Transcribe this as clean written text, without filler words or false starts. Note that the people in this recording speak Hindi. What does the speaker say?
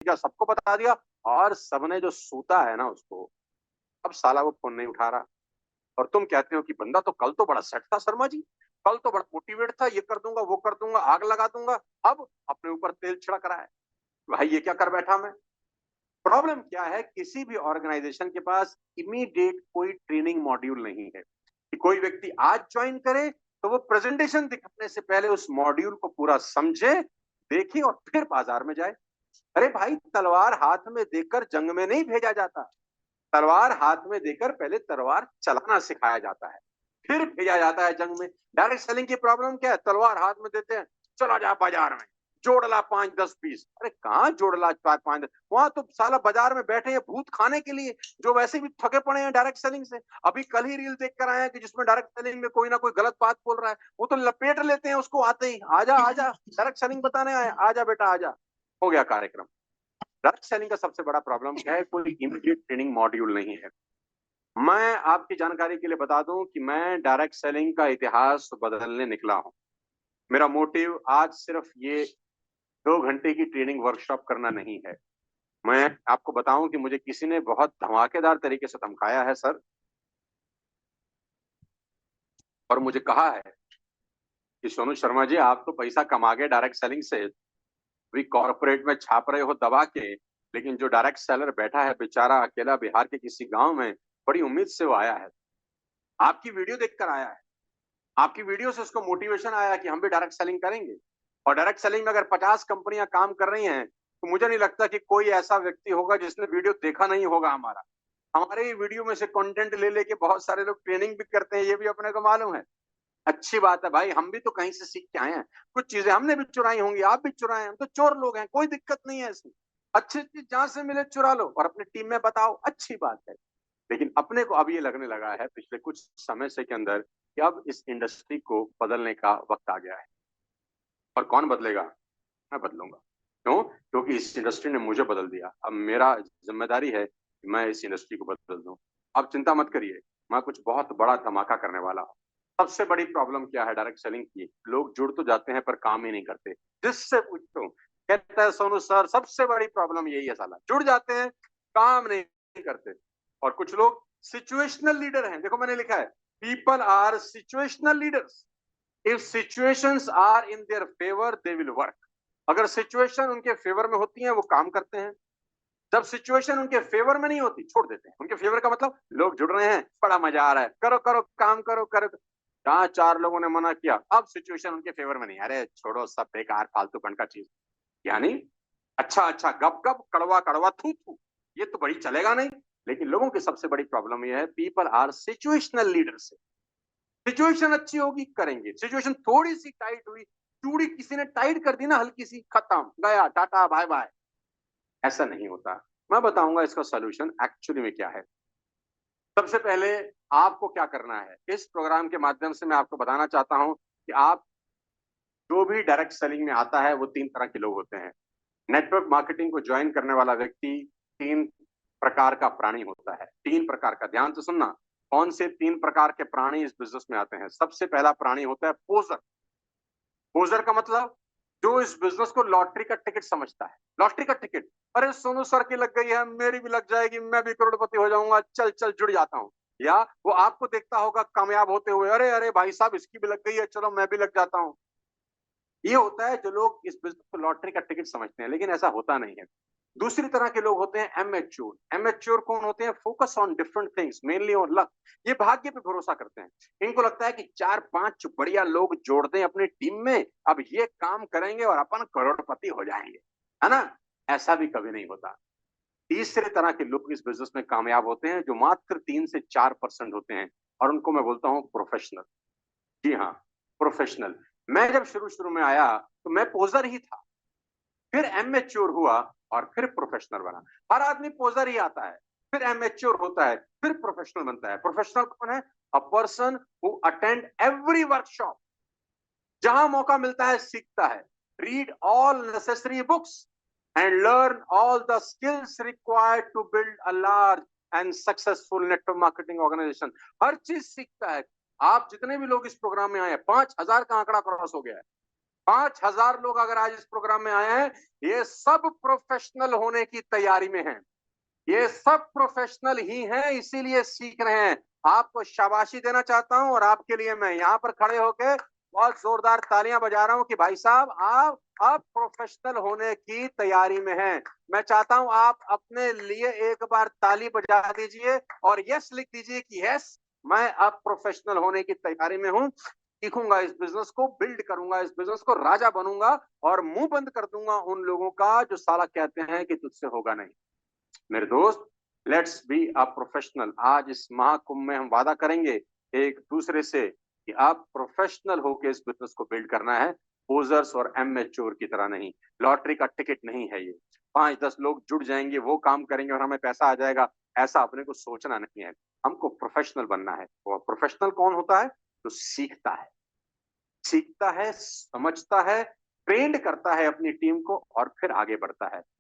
दिया, सबको बता दिया, और सबने जो सूता है ना उसको, अब साला वो फोन नहीं उठा रहा। और तुम कहते हो कि बंदा तो कल तो बड़ा सेट था शर्मा जी, कल तो बड़ा मोटिवेट था, ये कर दूंगा वो कर दूंगा आग लगा दूंगा, अब अपने ऊपर तेल छिड़क रहा है। भाई ये क्या कर बैठा मैं। प्रॉब्लम क्या है, किसी भी ऑर्गेनाइजेशन के पास इमीडिएट कोई ट्रेनिंग मॉड्यूल नहीं है कि कोई व्यक्ति आज ज्वाइन करे तो वो प्रेजेंटेशन दिखाने से पहले उस मॉड्यूल को पूरा समझे, देखे और फिर बाजार में जाए। अरे भाई, तलवार हाथ में देकर जंग में नहीं भेजा जाता, तलवार हाथ में देकर पहले तलवार चलाना सिखाया जाता है, फिर भेजा जाता है जंग में। डायरेक्ट सेलिंग की प्रॉब्लम क्या है, तलवार हाथ में देते हैं, चला जा बाजार में, जोड़ ला 5-10 पीस। अरे कहाँ जोड़ ला 4-5, वहां तो साला बाजार में बैठे हैं भूत खाने के लिए, जो वैसे भी थके पड़े हैं डायरेक्ट सेलिंग से। अभी कल ही रील देख कर आए हैं कि जिसमें डायरेक्ट सेलिंग में कोई ना कोई गलत बात बोल रहा है, वो तो लपेट लेते हैं उसको आते ही, आजा आजा डायरेक्ट सेलिंग बताने आए, आजा बेटा आजा, हो गया कार्यक्रम। डायरेक्ट सेलिंग का सबसे बड़ा प्रॉब्लम क्या है, कोई इमीडिएट ट्रेनिंग मॉड्यूल नहीं है। मैं आपकी जानकारी के लिए बता दूं कि मैं डायरेक्ट सेलिंग का इतिहास बदलने निकला हूं। मेरा मोटिव आज सिर्फ ये 2 घंटे की ट्रेनिंग वर्कशॉप करना नहीं है। मैं आपको बताऊं कि मुझे किसी ने बहुत धमाकेदार तरीके से धमकाया है सर, और मुझे कहा है कि सोनू शर्मा जी आप तो पैसा कमा गए डायरेक्ट सेलिंग से, भी कॉर्पोरेट में छाप रहे हो दबा के, लेकिन जो डायरेक्ट सेलर बैठा है बेचारा अकेला बिहार के किसी गांव में, बड़ी उम्मीद से वो आया है, आपकी वीडियो देखकर आया है, आपकी वीडियो से उसको मोटिवेशन आया कि हम भी डायरेक्ट सेलिंग करेंगे। और डायरेक्ट सेलिंग में अगर 50 कंपनियां काम कर रही हैं तो मुझे नहीं लगता कि कोई ऐसा व्यक्ति होगा जिसने वीडियो देखा नहीं होगा हमारा। हमारे ही वीडियो में से कंटेंट ले लेके बहुत सारे लोग ट्रेनिंग भी करते हैं, ये भी अपने को मालूम है। अच्छी बात है भाई, हम भी तो कहीं से सीख के आए हैं, कुछ चीजें हमने भी चुराई होंगी, आप भी चुराए, हम तो चोर लोग हैं, कोई दिक्कत नहीं है इसमें। अच्छी चीज जहां से मिले चुरा लो और अपनी टीम में बताओ, अच्छी बात है। लेकिन अपने को अब ये लगने लगा है पिछले कुछ समय से के अंदर कि अब इस इंडस्ट्री को बदलने का वक्त आ गया है। और कौन बदलेगा, मैं बदलूंगा। क्यों, क्योंकि इस इंडस्ट्री ने मुझे बदल दिया, अब मेरा जिम्मेदारी है कि मैं इस इंडस्ट्री को बदल दूं। अब चिंता मत करिए, मैं कुछ बहुत बड़ा धमाका करने वाला हूं। सबसे बड़ी प्रॉब्लम क्या है डायरेक्ट सेलिंग की, लोग जुड़ तो जाते हैं पर काम ही नहीं करते। जिससे पूछता हूँ कहता है सोनू सर सबसे बड़ी प्रॉब्लम यही है, साला जुड़ जाते हैं काम नहीं करते। और कुछ लोग सिचुएशनल लीडर हैं, देखो मैंने लिखा है, people are situational leaders, if situations are in their favour they will work. अगर सिचुएशन उनके फेवर में होती है वो काम करते हैं, जब सिचुएशन उनके फेवर में नहीं होती छोड़ देते हैं। उनके फेवर का मतलब लोग जुड़ रहे हैं, बड़ा मजा आ रहा है, करो करो काम करो करो, जहां 4 लोगों ने मना किया अब सिचुएशन उनके फेवर में नहीं, अरे छोड़ो सब बेकार फालतूपन का चीज। यानी अच्छा अच्छा गप गप कड़वा कड़वा थू थू, ये तो बड़ी चलेगा नहीं। लेकिन लोगों की सबसे बड़ी प्रॉब्लम यह है, people are situational leaders. Situation अच्छी होगी करेंगे, सिचुएशन थोड़ी सी टाइट हुई, चूड़ी किसी ने टाइट कर दी ना हल्की सी, खत्म गया टाटा बाय बाय। ऐसा नहीं होता। मैं बताऊंगा इसका सोल्यूशन एक्चुअली में क्या है। सबसे पहले आपको क्या करना है, इस प्रोग्राम के माध्यम से मैं आपको बताना चाहता हूं कि आप जो भी डायरेक्ट सेलिंग में आता है वो 3 तरह के लोग होते हैं। नेटवर्क मार्केटिंग को ज्वाइन करने वाला व्यक्ति 3 प्रकार का प्राणी होता है, 3 प्रकार का, ध्यान से सुनना। कौन से 3 प्रकार के प्राणी इस बिजनेस में आते हैं। सबसे पहला प्राणी होता है पोजर। पोजर का मतलब जो इस बिजनेस को लॉटरी का टिकट समझता है। लॉटरी का टिकट, अरे सोनू सर की लग गई है मेरी भी लग जाएगी, मैं भी करोड़पति हो जाऊंगा, चल चल जुड़ जाता हूँ। या वो आपको देखता होगा कामयाब होते हुए, अरे अरे भाई साहब इसकी भी लग गई है, चलो मैं भी लग जाता हूँ। ये होता है जो लोग इस बिजनेस को लॉटरी का टिकट समझते हैं, लेकिन ऐसा होता नहीं है। दूसरी तरह के लोग होते हैं एमेच्योर। एमेच्योर कौन होते हैं, focus on different things mainly on luck. ये भाग्य पे भरोसा करते हैं। इनको लगता है कि 4-5 बढ़िया लोग जोड़ दें अपनी टीम में, अब ये काम करेंगे और अपन करोड़पति हो जाएंगे, है ना। ऐसा भी कभी नहीं होता। तीसरे तरह के लोग इस बिजनेस में कामयाब होते हैं जो मात्र 3 से 4% होते हैं, और उनको मैं बोलता हूँ प्रोफेशनल। जी हाँ, प्रोफेशनल। मैं जब शुरू शुरू में आया तो मैं पोजर ही था, फिर एमेच्योर हुआ और फिर प्रोफेशनल बना। हर आदमी पोजर ही आता है, फिर एमेच्योर होता है, फिर प्रोफेशनल बनता है। प्रोफेशनल कौन है, a person who attend every workshop, जहां मौका मिलता है सीखता है, read all necessary books and learn all the skills required to build a large and successful network marketing organisation. हर चीज सीखता है। आप जितने भी लोग इस प्रोग्राम में आए हैं, 5,000 का आंकड़ा क्रॉस हो गया है। 5,000 लोग अगर आज इस प्रोग्राम में आए हैं, ये सब प्रोफेशनल होने की तैयारी में हैं। ये सब प्रोफेशनल ही हैं, इसीलिए सीख रहे हैं। आपको शाबाशी देना चाहता हूं और आपके लिए मैं यहां पर खड़े होके बहुत जोरदार तालियां बजा रहा हूं कि भाई साहब आप अब प्रोफेशनल होने की तैयारी में हैं। मैं चाहता हूं आप अपने लिए एक बार ताली बजा दीजिए और यस लिख दीजिए कि यस, मैं अब प्रोफेशनल होने की तैयारी में हूं। सीखूंगा, इस बिजनेस को बिल्ड करूंगा, इस बिजनेस को राजा बनूंगा और मुंह बंद कर दूंगा उन लोगों का जो साला कहते हैं कि तुझसे होगा नहीं। मेरे दोस्त, लेट्स बी अ प्रोफेशनल। आज इस महाकुंभ में हम वादा करेंगे एक दूसरे से कि आप प्रोफेशनल होकर इस बिजनेस को बिल्ड करना है, पोजर्स और एमेच्योर की तरह नहीं। लॉटरी का टिकट नहीं है ये। 5-10 लोग जुड़ जाएंगे, वो काम करेंगे और हमें पैसा आ जाएगा, ऐसा अपने को सोचना नहीं है। हमको प्रोफेशनल बनना है। और प्रोफेशनल कौन होता है? तो सीखता है, सीखता है, समझता है, ट्रेंड करता है अपनी टीम को और फिर आगे बढ़ता है।